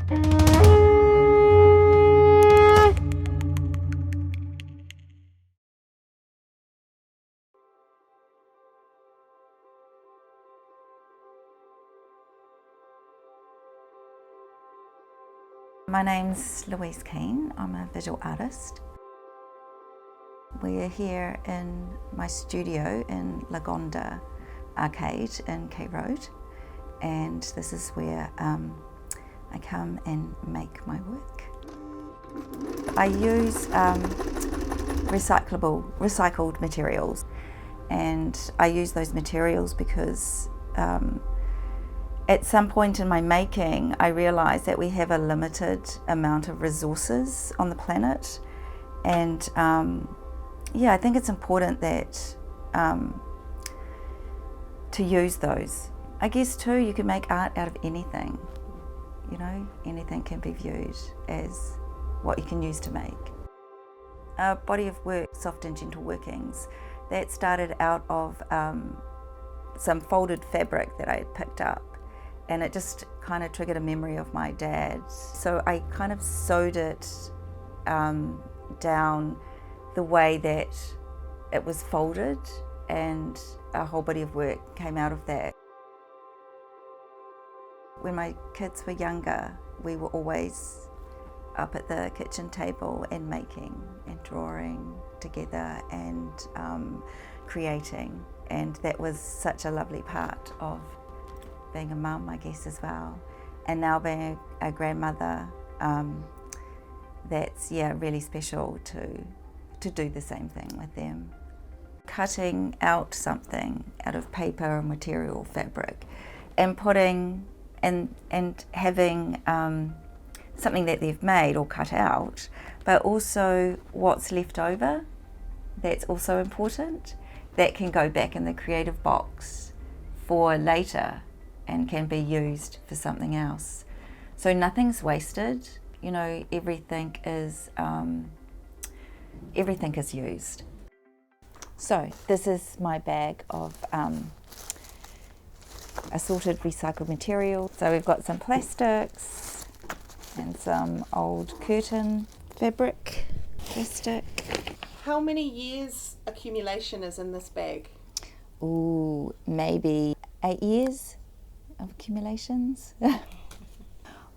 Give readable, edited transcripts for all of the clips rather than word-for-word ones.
My name's Louise Keane. I'm a visual artist. We're here in my studio in Lagonda Arcade in K Road, and this is where I come and make my work. I use recycled materials, and I use those materials because at some point in my making, I realised that we have a limited amount of resources on the planet, and I think it's important that to use those. I guess too, you can make art out of anything. You know, anything can be viewed as what you can use to make. A body of work, Soft and Gentle Workings, that started out of some folded fabric that I had picked up. And it just kind of triggered a memory of my dad. So I kind of sewed it down the way that it was folded, and a whole body of work came out of that. When my kids were younger, we were always up at the kitchen table and making and drawing together and creating. And that was such a lovely part of being a mum, I guess, as well. And now being a grandmother, that's really special to do the same thing with them. Cutting out something out of paper or material fabric and putting and having something that they've made or cut out, but also what's left over, that's also important. That can go back in the creative box for later and can be used for something else. So nothing's wasted, you know, everything is used. So this is my bag of assorted recycled material. So we've got some plastics and some old curtain fabric, plastic. How many years accumulation is in this bag? Ooh, maybe 8 years of accumulations.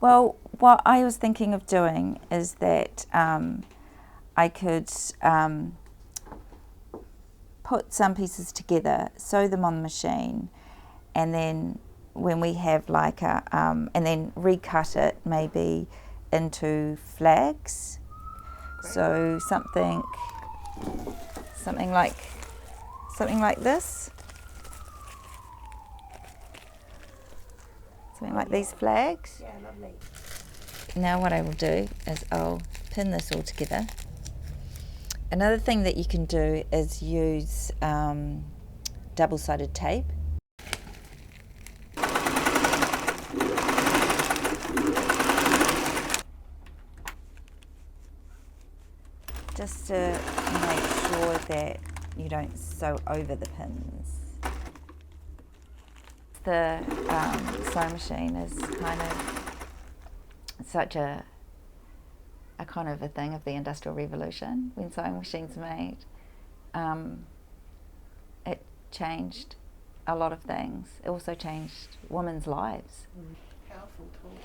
Well, what I was thinking of doing is that I could put some pieces together, sew them on the machine, and then when we have like a, and then recut it maybe into flags. Great. So something like this. Something like these flags. Yeah, lovely. Now what I will do is I'll pin this all together. Another thing that you can do is use double-sided tape. Just to make sure that you don't sew over the pins. The sewing machine is kind of such a kind of a thing of the Industrial Revolution. When sewing machines were made, it changed a lot of things. It also changed women's lives. Powerful tool.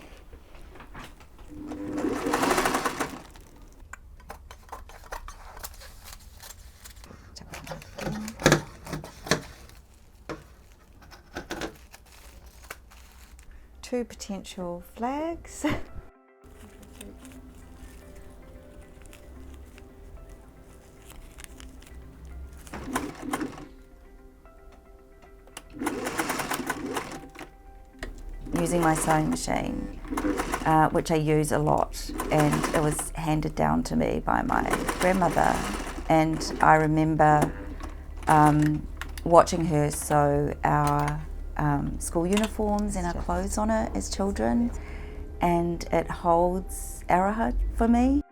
2 potential flags. Using my sewing machine, which I use a lot, and it was handed down to me by my grandmother, and I remember watching her sew our school uniforms and our clothes on it as children, and it holds Araha for me.